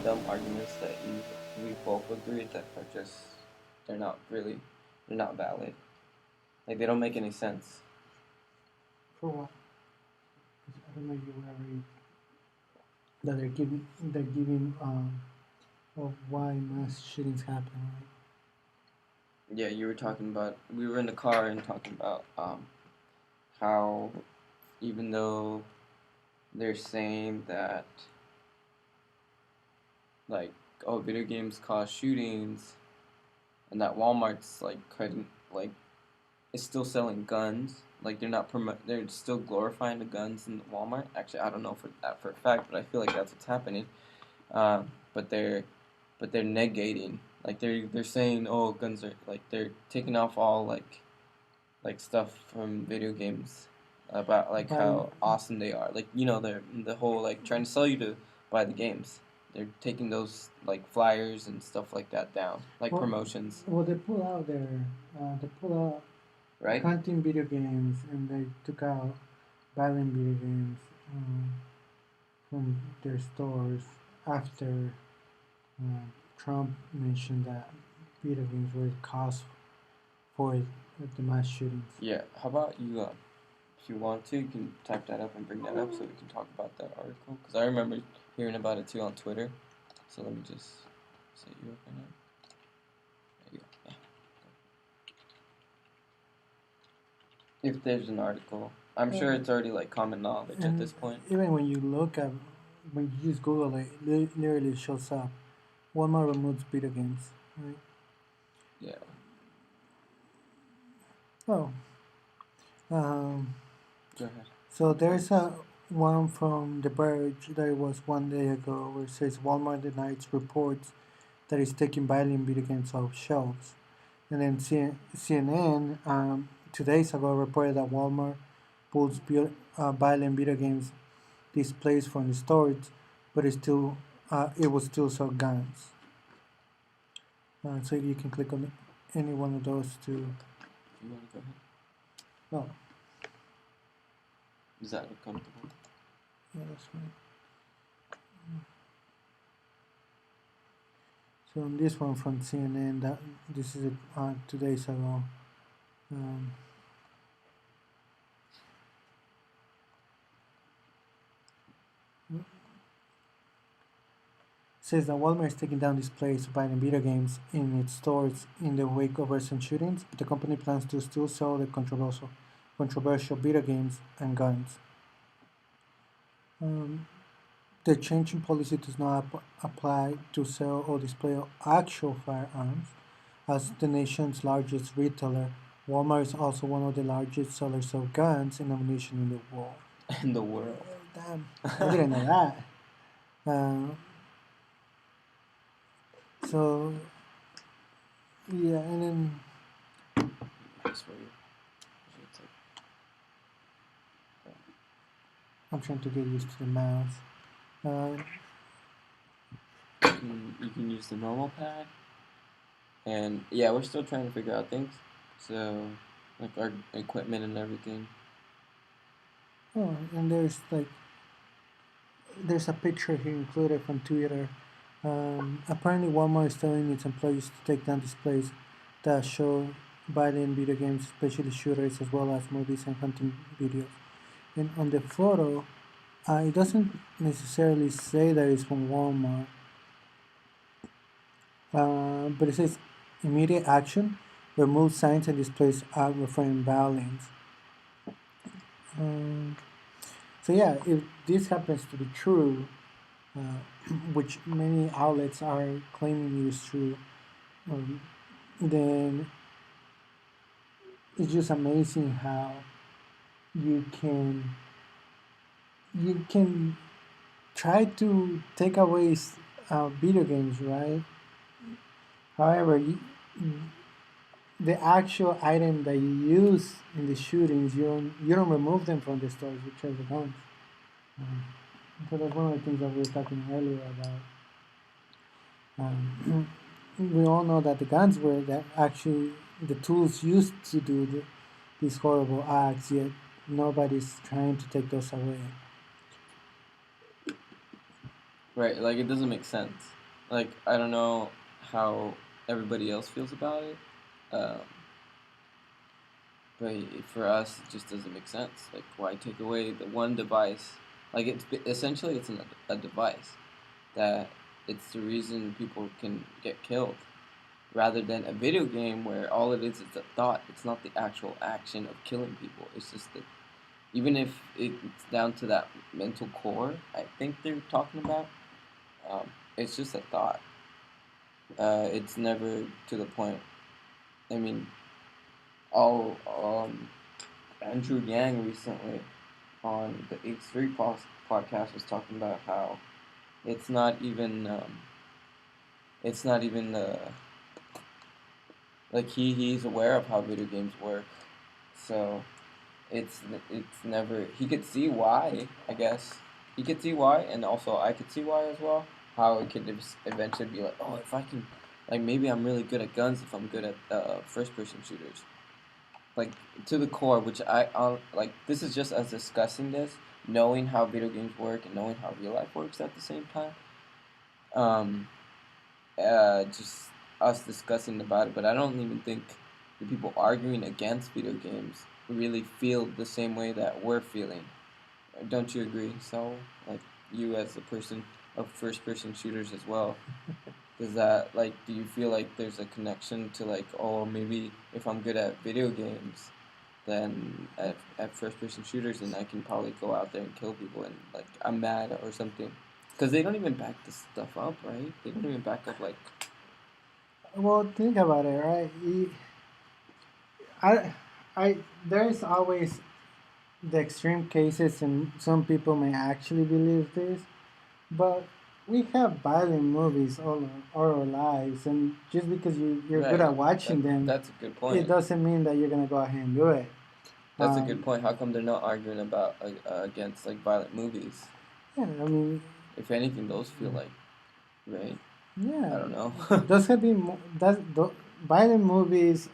dumb arguments that we both agree that are just they're not really they're not valid. Like they don't make any sense. For what? 'Cause I don't know if you were already that they're giving of why mass shootings happen, right? Yeah, you were talking about we were in the car and talking about how even though they're saying that like video games cause shootings and that Walmart's like cutting like is still selling guns. Like they're still glorifying the guns in the Walmart. Actually, I don't know for that for a fact, but I feel like that's what's happening. But they're negating. Like they're saying, oh, guns are like they're taking off all like stuff from video games about like how awesome they are. Like they're the whole like trying to sell you to buy the games. They're taking those like flyers and stuff like that down, like promotions. Well, they pull out Right? hunting video games, and they took out violent video games from their stores after Trump mentioned that video games were the cause for the mass shootings. Yeah. How about you? If you want to, you can type that up and bring that up so we can talk about that article. Because I remember hearing about it too on Twitter. So let me just set you up right now. There you go. Yeah. If there's an article, I'm sure it's already like common knowledge at this point. Even when you use Google, it literally shows up. Walmart removes video games, right? Yeah. Oh. Go ahead. So there's a one from The Verge that was 1 day ago where it says Walmart denies reports that it's taking violent video games off shelves. And then CNN 2 days ago reported that Walmart pulls violent video games displays from the stores, but it will still sell guns. So you can click on any one of those two. You want to go ahead? Oh. Is that uncomfortable? Yeah, that's fine. So on this one from CNN, this is 2 days ago. Says that Walmart is taking down displays of violent video games in its stores in the wake of recent shootings, but the company plans to still sell the controversial video games and guns. The change in policy does not apply to sell or display actual firearms. As the nation's largest retailer, Walmart is also one of the largest sellers of guns and ammunition in the world. In the world. Damn, I didn't know that. So, yeah, and then I'm trying to get used to the mouse. You can use the normal pad. And yeah, we're still trying to figure out things. So, like our equipment and everything. Oh, and there's a picture here included from Twitter. Apparently, Walmart is telling its employees to take down displays that show violent video games, especially shooters, as well as movies and hunting videos. And on the photo, it doesn't necessarily say that it's from Walmart, but it says immediate action, remove signs and displays referring violence. So yeah, if this happens to be true, which many outlets are claiming is true, then it's just amazing how you can try to take away video games, right? However, the actual item that you use in the shootings, you don't remove them from the stores, which are the guns. So that's one of the things that we were talking earlier about. We all know that the guns were actually the tools used to do these horrible acts, yet nobody's trying to take those away. Right, like it doesn't make sense. Like I don't know how everybody else feels about it, um, but for us, it just doesn't make sense. Like why take away the one device? Like essentially it's a device that it's the reason people can get killed, rather than a video game where all it is a thought. It's not the actual action of killing people. It's just that even if it's down to that mental core, I think they're talking about. It's just a thought. It's never to the point. I mean, all Andrew Yang recently on the H3 podcast was talking about how it's not even it's not even like he's aware of how video games work, so it's it's never he could see why, I guess he could see why, and also I could see why as well, how it could eventually be like, oh, if I can, like, maybe I'm really good at guns if I'm good at first person shooters, like to the core, which I like. This is just us discussing this, knowing how video games work and knowing how real life works at the same time. um just us discussing about it, but I don't even think the people arguing against video games really feel the same way that we're feeling. Don't you agree? So, like, you as a person of first person shooters as well, does that, like, do you feel like there's a connection to, like, oh, maybe if I'm good at video games, then at first person shooters, then I can probably go out there and kill people, and, like, I'm mad or something? Because they don't even back this stuff up, right? They don't even back up, like, Well, think about it, right? I, there's always the extreme cases, and some people may actually believe this, but we have violent movies all our lives, and just because you're good right. at watching them, That's a good it point. doesn't mean that you're gonna go ahead and do it. That's a good Um, point. How come they're not arguing about against like violent movies? yeah, I mean, If anything, those feel like right. I yeah, don't know. those have been violent movies,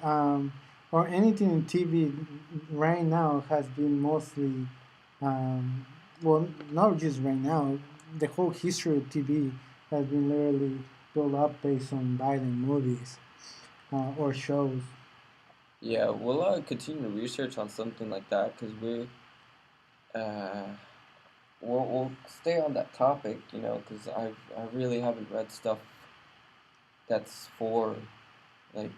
or anything in TV right now has been mostly, um, well, not just right now. The whole history of TV has been literally built up based on violent movies or shows. Yeah, we'll continue to research on something like that because uh, we'll stay on that topic, because I really haven't read stuff that's for like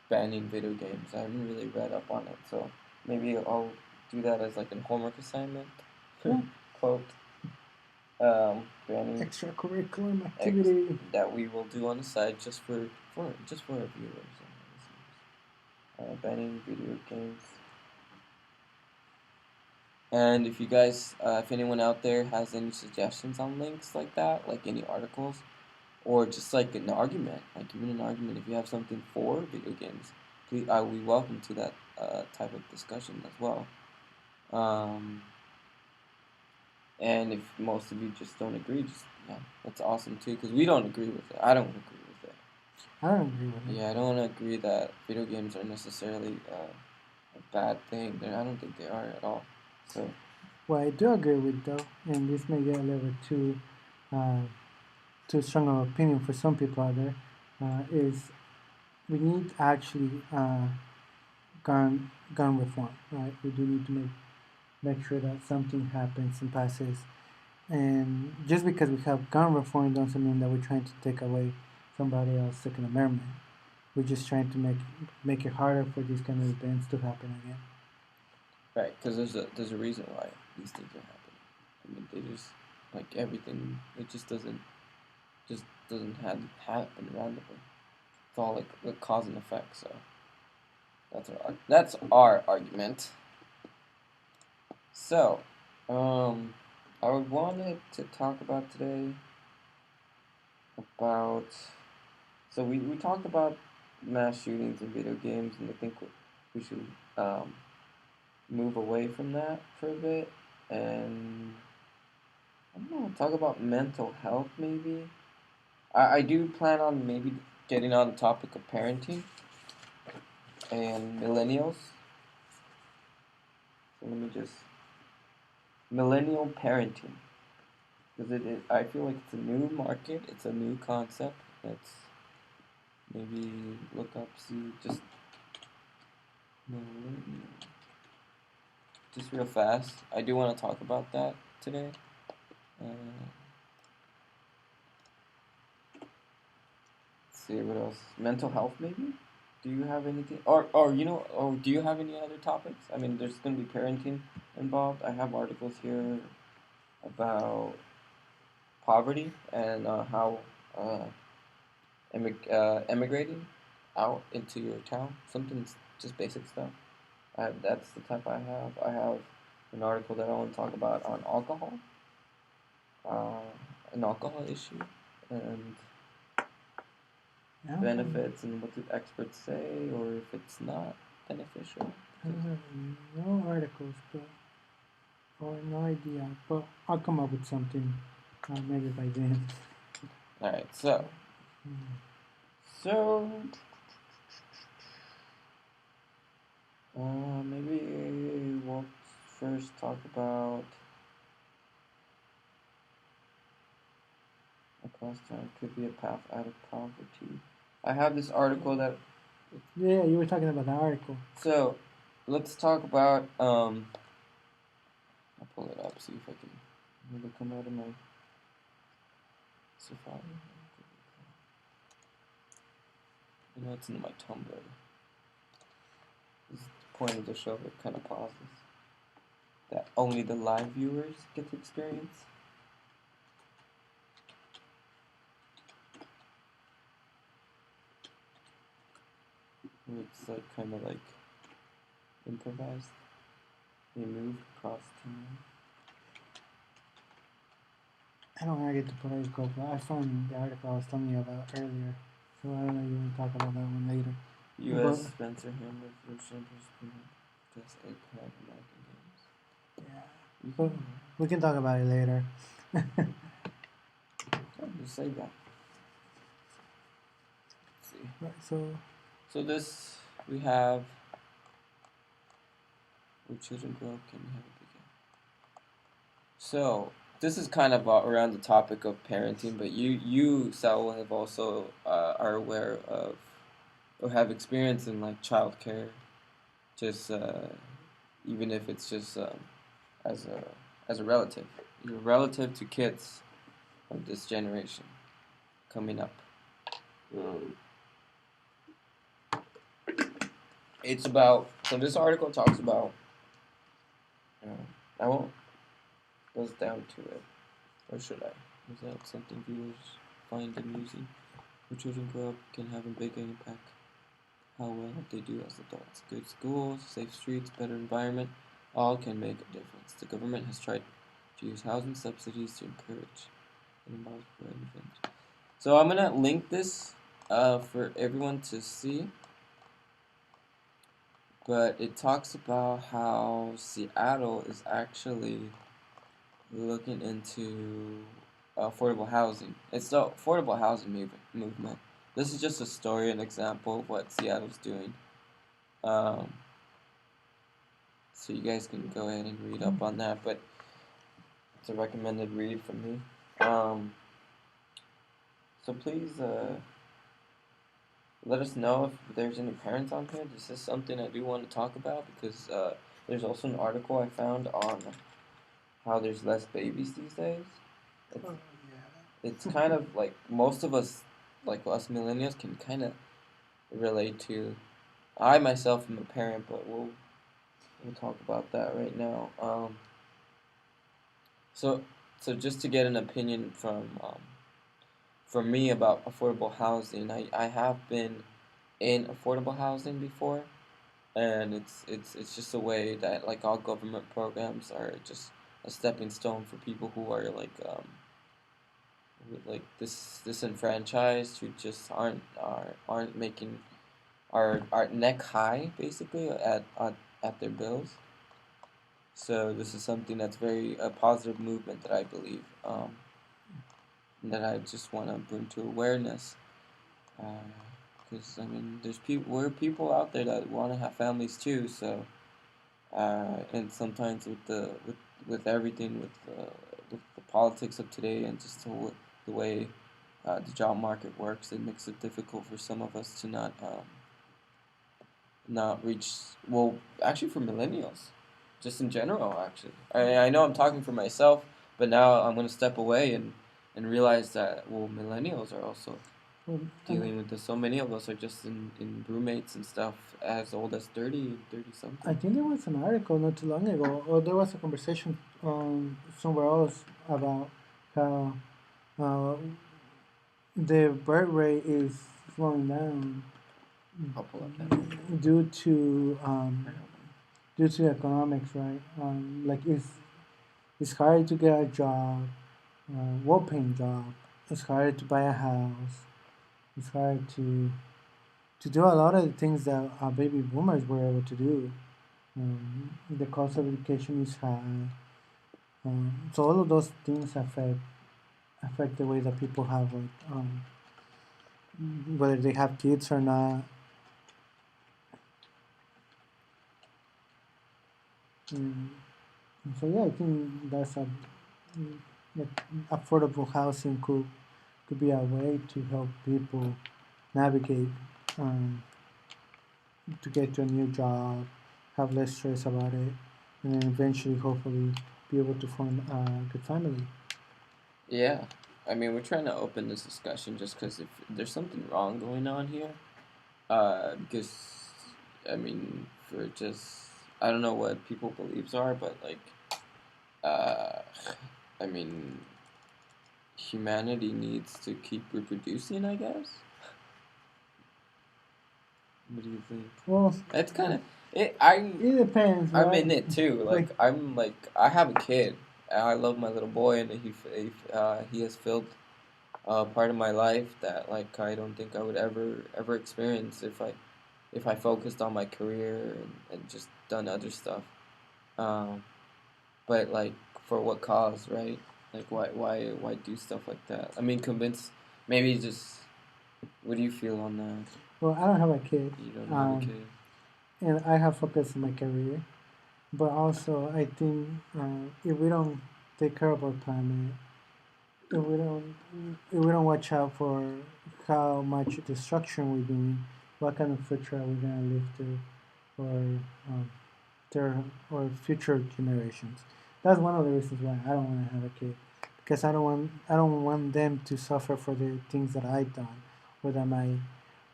banning video games. I haven't really read up on it, so maybe I'll do that as like a homework assignment. Yeah, Quote, banning extracurricular X activity. that we will do on the side just for our viewers and listeners. Banning video games. And if you guys, if anyone out there has any suggestions on links like that, like any articles, or just like an argument, like even an argument, if you have something for video games, please, we welcome to that type of discussion as well. Um, and if most of you just don't agree, just that's awesome too, because we don't agree with it. I don't agree with it. I don't agree with it. Yeah, I don't agree that video games are necessarily a bad thing. I don't think they are at all. So, What I do agree with, though, and this may get a little bit uh, too strong of opinion for some people out there, is we need actually gun reform, right? We do need to make sure that something happens and passes. And just because we have gun reform doesn't mean that we're trying to take away somebody else's Second Amendment. We're just trying to make it harder for these kind of events to happen again. right, because there's a reason why these things are happening. I mean, they just like everything. It just doesn't happen randomly. It's all like the cause and effect. So that's our argument. So, I wanted to talk about today about. So we talked about mass shootings in video games, and I think we should um, move away from that for a bit, and I don't know, talk about mental health maybe. I do plan on maybe getting on the topic of parenting and millennials. So let me just millennial parenting. Because I feel like it's a new market, it's a new concept. Let's maybe look up, see, no, just real fast. I do want to talk about that today. Uh, let's see what else. Mental health, maybe. Do you have anything, or do you have any other topics? I mean, there's gonna be parenting involved. I have articles here about poverty and how uh, emigrating out into your town. Something just basic stuff. That's the type I have. I have an article that I want to talk about on alcohol, uh, an alcohol issue, and Yeah, benefits and what the experts say, or if it's not beneficial. I have no articles, but or no idea. But I'll come up with something. Maybe by then. All right, so maybe we'll first talk about across time could be a path out of poverty. I have this article that. Yeah, you were talking about the article. So, let's talk about. I'll pull it up, see if I can. Maybe come out of my Safari. You know, it's in my Tumblr. This is the point of the show. It kind of pauses. That only the live viewers get to experience. It's like kind of like improvised. They move across time. I don't want to get to political, but I found the article I was telling you about earlier. So I don't know if you want to talk about that one later. U.S. Spencer Hammer Revolution Press APAC American Games. Yeah. But we can talk about it later. Just say that. Let's see. Right, so this we have. Where children grow up, can we have a begin? So this is kind of around the topic of parenting, but you Saul, have also are aware of or have experience in like childcare, just even if it's just as a relative. You're a relative to kids of this generation coming up. It's about, so this article talks about, I won't goes down to it, or should I? Is that something viewers find amusing? Where children grow up can have a big impact how well they do as adults. Good schools, safe streets, better environment, all can make a difference. The government has tried to use housing subsidies to encourage and for infants. So I'm gonna link this for everyone to see. But it talks about how Seattle is actually looking into affordable housing. It's the affordable housing movement. This is just a story, an example of what Seattle's doing. So you guys can go ahead and read up on that, but it's a recommended read from me. So please let us know if there's any parents on here. This is something I do want to talk about because there's also an article I found on how there's less babies these days. It's kind of like most of us, like us millennials, can kind of relate to. I myself am a parent, but we'll talk about that right now. So just to get an opinion from me about affordable housing, I have been in affordable housing before, and it's just a way that like all government programs are just a stepping stone for people who are like disenfranchised, who just aren't making are neck high basically at their bills. So this is something that's very a positive movement that I believe, that I just want to bring to awareness. Because I mean, we're people out there that want to have families too. So, and sometimes with everything with the politics of today and just the way the job market works, it makes it difficult for some of us to not reach. Well, actually, for millennials, just in general. Actually, I know I'm talking for myself, but now I'm gonna step away and realize that millennials are also Well, dealing with this. So many of us are just in roommates and stuff as old as 30 something. I think there was an article not too long ago, or there was a conversation somewhere else about how uh, the birth rate is slowing down I'll pull up that. due to due to economics, right? Like it's hard to get a job, well-paying job. It's hard to buy a house. It's hard to do a lot of the things that our baby boomers were able to do. The cost of education is high. So all of those things affect the way that people have like whether they have kids or not. Um, so yeah, I think that's mm, like affordable housing could be a way to help people navigate um, to get to a new job, have less stress about it, and then eventually, hopefully, be able to form a good family. Yeah, I mean, we're trying to open this discussion just because if there's something wrong going on here, because I mean, for just I don't know what people beliefs are, but like, uh, I mean, humanity needs to keep reproducing, I guess. What do you think? Well, It's kind of it. it depends, I'm right? in it too. Like, Like I have a kid. I love my little boy, and he has filled part of my life that like I don't think I would ever experience if I focused on my career and just done other stuff. Um, but like for what cause, right? Like why do stuff like that? I mean, convince maybe just what do you feel on that? well, I don't have a kid, You don't have a kid. and I have focused on my career. But also, I think if we don't take care of our planet, if we don't if we don't watch out for how much destruction we're doing, what kind of future are we gonna live to, or their or future generations? That's one of the reasons why I don't want to have a kid, because I don't want them to suffer for the things that I've done, or that my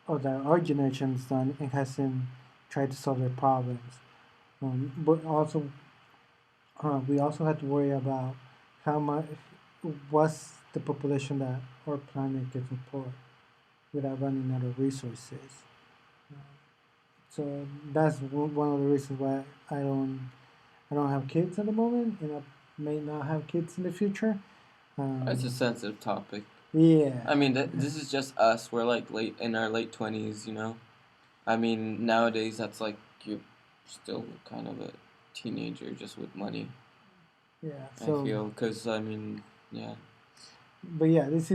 or that our generation's done and hasn't tried to solve their problems. But also, we also had to worry about how much was the population that our planet can support without running out of resources. Uh, so that's one of the reasons why I don't have kids at the moment, and I may not have kids in the future. It's a Um, sensitive topic. yeah, I mean, this is just us. We're like late in our late 20s, you know. I mean, nowadays that's like you're still kind of a teenager just with money. yeah. I So, feel because I mean, yeah. but yeah, this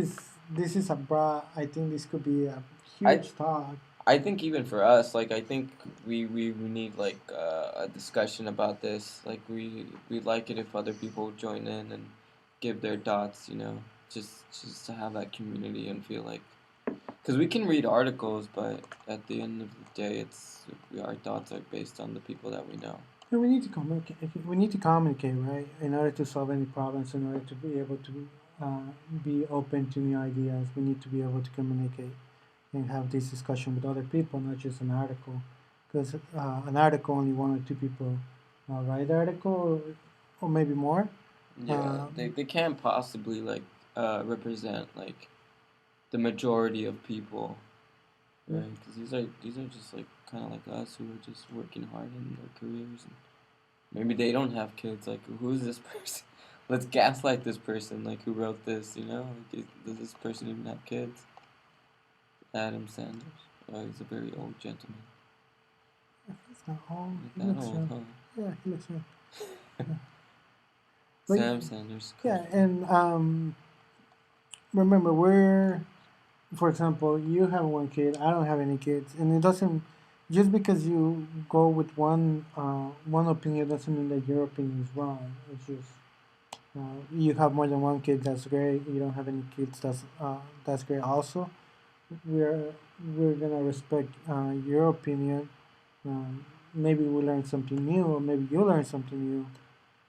is a broad. I think this could be a I huge talk. I think even for us, like I think we need like a discussion about this. Like we'd like it if other people join in and give their thoughts. You know, just to have that community and feel like because we can read articles, but at the end of the day, our thoughts are based on the people that we know. And we need to communicate. We need to communicate, right? In order to solve any problems, in order to be able to be open to new ideas, we need to be able to communicate and have this discussion with other people, not just an article. Because an article, only one or two people write the article, or maybe more. Yeah, Uh, they can't possibly like represent like the majority of people, yeah, right? Because these are just like kind of like us who are just working hard in their careers, and maybe they don't have kids. Like, who's this person? Let's gaslight this person. Like, who wrote this? You know, like, does this person even have kids? Adam Sanders. Oh, he's a very old gentleman. it's not all. He Not that looks old, young. huh? Yeah, he looks young. Yeah. But Sam Sanders. yeah, and remember, for example, you have one kid, I don't have any kids, and it doesn't just because you go with one opinion doesn't mean that your opinion is wrong. It's just You have more than one kid, that's great. You don't have any kids, that's great also. We're we're gonna respect your opinion. Maybe we learn something new, or maybe you learn something new.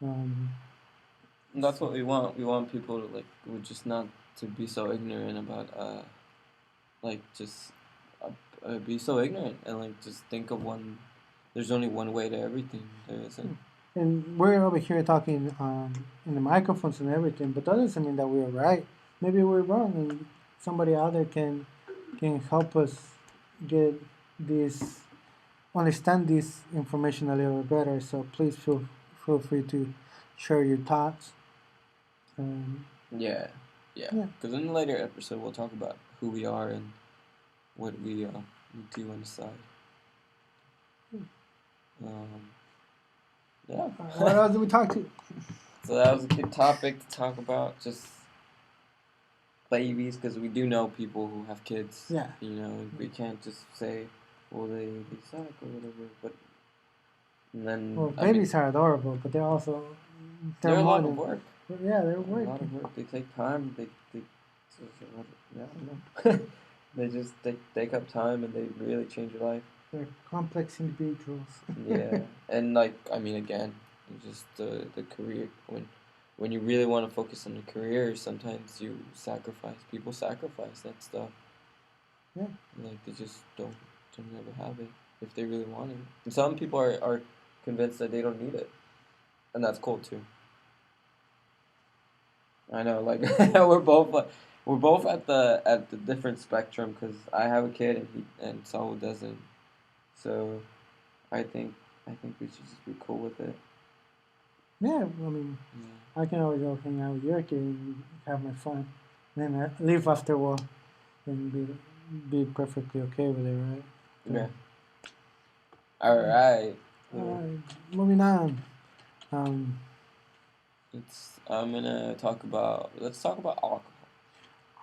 Um, And that's what we want. We want people to like, we're just not to be so ignorant about like just be so ignorant and like just think of one. There's only one way to everything. There isn't. and we're over here talking in the microphones and everything, but that doesn't mean that we're right. Maybe we're wrong, and somebody out there can help us get this understand this information a little better. So please feel free to share your thoughts. Um, Yeah, yeah. yeah. Because in a later episode, we'll talk about who we are and what we do on the side. Um, yeah. What else did we talk to? So that was a good topic to talk about. Just babies, because we do know people who have kids. Yeah. You know, we can't just say, well, they suck or whatever. But and then Well, babies are adorable, but they're they're a more lot than of work. yeah, they're A working. lot of work. They take time. Yeah, I know. They take up time and they really change your life. They're complex individuals. Yeah, and like I mean, again, just the career when you really want to focus on the career, sometimes you sacrifice. People sacrifice that stuff. Yeah. Like they just don't ever have it if they really want it. And some people are convinced that they don't need it, and that's cool too. I know, like we're both at the different spectrum because I have a kid and Saul doesn't. So I think we should just be cool with it. Yeah, I mean, Yeah. I can always go hang out with your kid and have my fun, and then I leave after a while and be perfectly okay with it, right? Yeah. All right. Moving on. I'm gonna talk about. Let's talk about alcohol.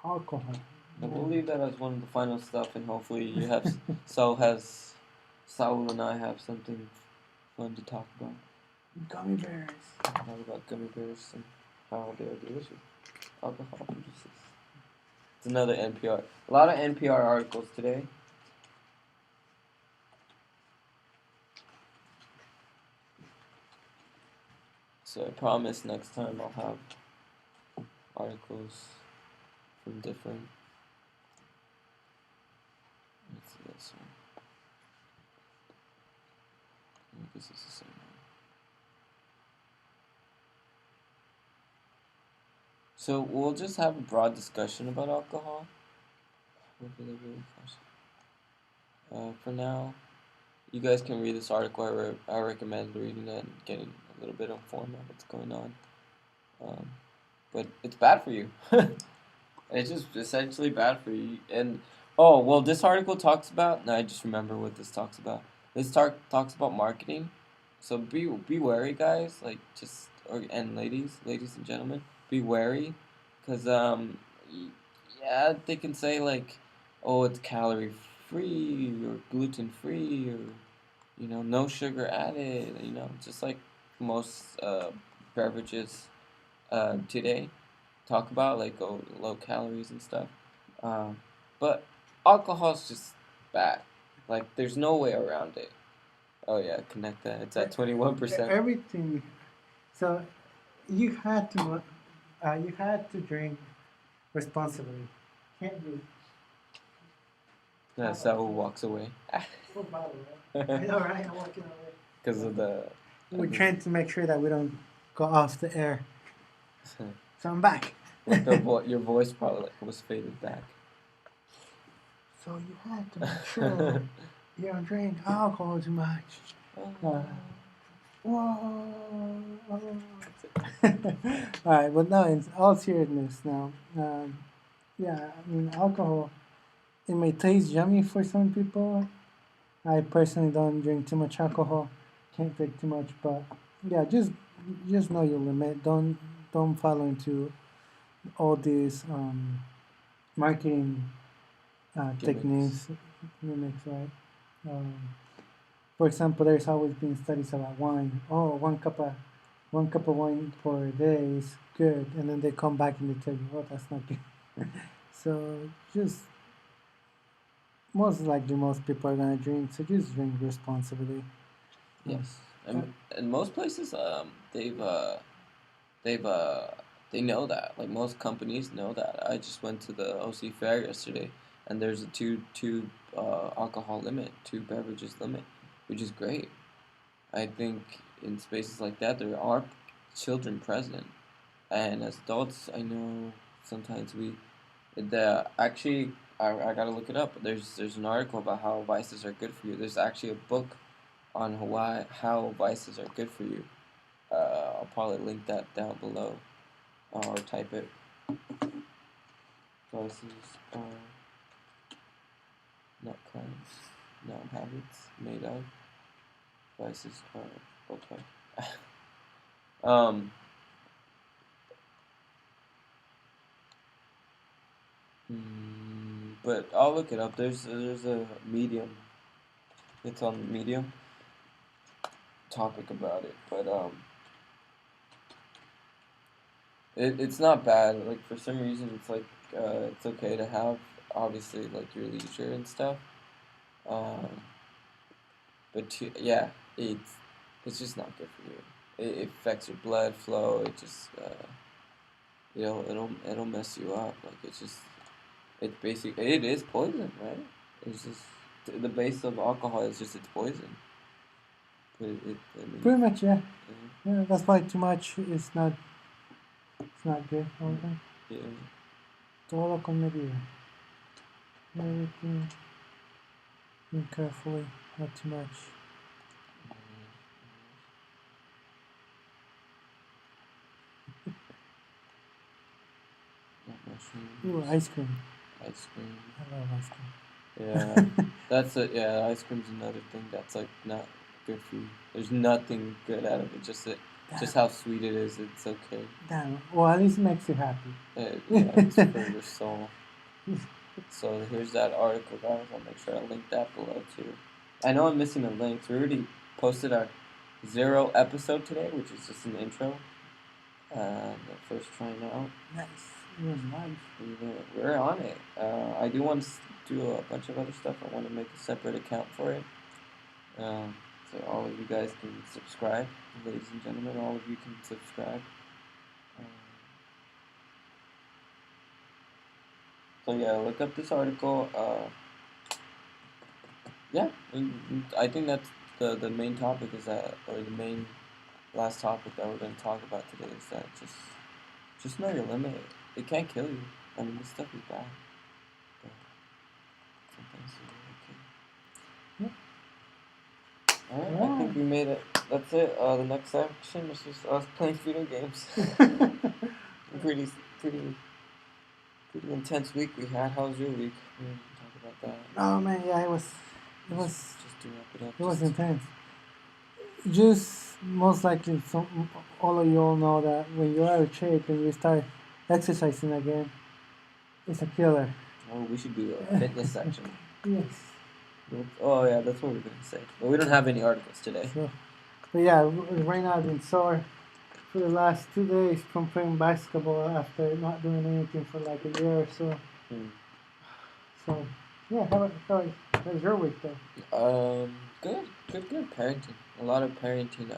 Alcohol. And we'll leave that as one of the final stuff, and hopefully you have Saul and I have something fun to talk about. Gummy bears. Talk about gummy bears and how they are delicious. Alcohol produces. It's another NPR. A lot of NPR articles today. So I promise next time I'll have articles from different. Let's see this one. I guess it's the same one. So we'll just have a broad discussion about alcohol. For now, you guys can read this article. I recommend reading it and getting a little bit informed on what's going on. But it's bad for you. It's just essentially bad for you. And oh well, this article talks about. No, I just remember what this talks about. This talks about marketing. So be wary, guys. Like and ladies and gentlemen, be wary, cause yeah, they can say like, oh, it's calorie free or gluten free or no sugar added. Just like most beverages today talk about like low calories and stuff. But alcohol is just bad. Like there's no way around it. Oh yeah, connect that. It's at 21%. Everything. So you had to drink responsibly. Can't you? Saul walks away. I know, right? I'm walking away. Because of the. We're trying to make sure that we don't go off the air. So I'm back. Your voice probably was faded back. So you had to make sure you don't drink alcohol too much. Whoa. Alright, but no, in all seriousness now. Yeah, I mean, alcohol, it may taste yummy for some people. I personally don't drink too much alcohol, can't drink too much, but yeah, just know your limit. Don't follow into all these marketing techniques, gimmicks, right? For example, there's always been studies about wine. Oh, one cup of wine for a day is good, and then they come back and they tell you, oh, that's not good. So just most likely most people are gonna drink, so just drink responsibly. Yes, and most places, they've they know that. Like most companies know that. I just went to the OC Fair yesterday, and there's a two alcohol limit, two beverages limit, which is great. I think in spaces like that there are children present, and as adults, I know sometimes I gotta look it up. There's an article about how vices are good for you. There's actually a book on how vices are good for you. I'll probably link that down below or type it. Vices are not crimes, not habits made of. Vices are okay. um. But I'll look it up. There's a Medium. It's on Medium topic about it, but it's not bad. Like for some reason, it's like it's okay to have obviously like your leisure and stuff. Um, yeah, it's just not good for you. It affects your blood flow. It just it'll mess you up. Like it is poison, right? It's just the base of alcohol is just it's poison. But I mean, Pretty much, yeah. Yeah, that's why too much is not. It's not good. Okay. yeah. Todo con medida. Everything. Think carefully, not too much. Not mushrooms. Ooh, ice cream. Ice cream. I love ice cream. Yeah, that's it. Yeah, ice cream's another thing that's like not good for you. There's nothing good out of it. Just how sweet it is. It's okay. Damn. Well, at least it makes you happy. Yeah, it's for your soul. So here's that article, guys. I'll make sure I link that below too. I know I'm missing a link. So we already posted our 0 episode today, which is just an intro. The first trying out. Nice. It was nice. We're on it. I do want to do a bunch of other stuff. I want to make a separate account for it. So all of you guys can subscribe. Ladies and gentlemen, all of you can subscribe. So yeah, look up this article. Yeah, I think that's the main topic is that, or the main last topic that we're going to talk about today is that just know your limit. It can't kill you. I mean, this stuff is bad, but sometimes it's okay. All right, I think we made it. That's it. The next section is just us playing video games. pretty intense week we had. How was your week? We didn't talk about that. Oh man, yeah, it was. Just to wrap it up. It was intense. Just most likely, all of you all know that when you're out of shape and you start exercising again, it's a killer. Oh, we should do a fitness section. Yes. Oh yeah, that's what we're gonna say. But we don't have any articles today. So, but yeah, right now I've been sore for the last 2 days from playing basketball after not doing anything for like a year or so. So yeah, how's your week though? Good parenting. A lot of parenting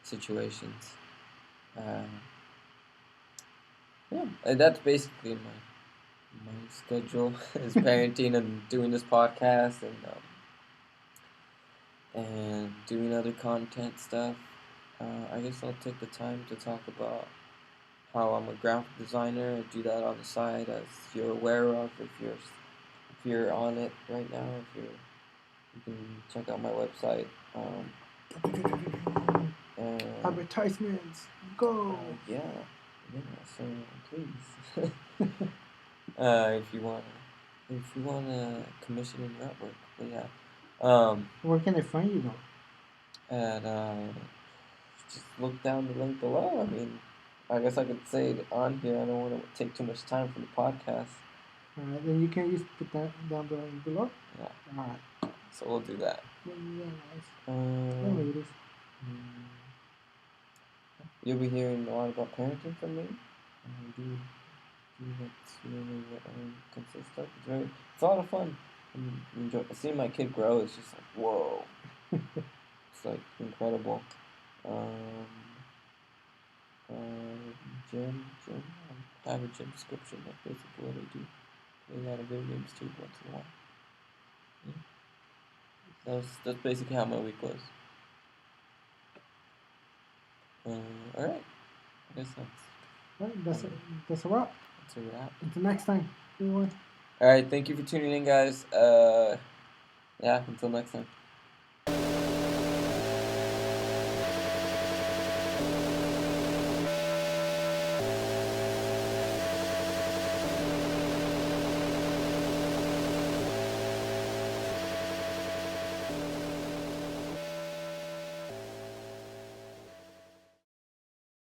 situations. Yeah, and that's basically my schedule is parenting and doing this podcast and doing other content stuff. I guess I'll take the time to talk about how I'm a graphic designer. I do that on the side, as you're aware of. If you're on it right now, you can check out my website. Advertisements, go! Yeah. So please, if you wanna commission in your artwork, but yeah. Where can I find you though? And just look down the link below. I mean, I guess I could say it on here. I don't want to take too much time for the podcast. Alright, then you can just put that down below. Yeah. Alright. So we'll do that. Yeah, nice. You'll be hearing a lot about parenting from me. Do that's really what I consist of. It's a lot of fun. Enjoy seeing my kid grow. It's just like whoa. It's like incredible. Um, gym. I have a gym description. That's basically what I do. Play a lot of video games too once in a while. Yeah. That's basically how my week was. All right. I guess That's a wrap. that's a wrap. Until next time, everyone. All right. Thank you for tuning in, guys. Yeah. Until next time.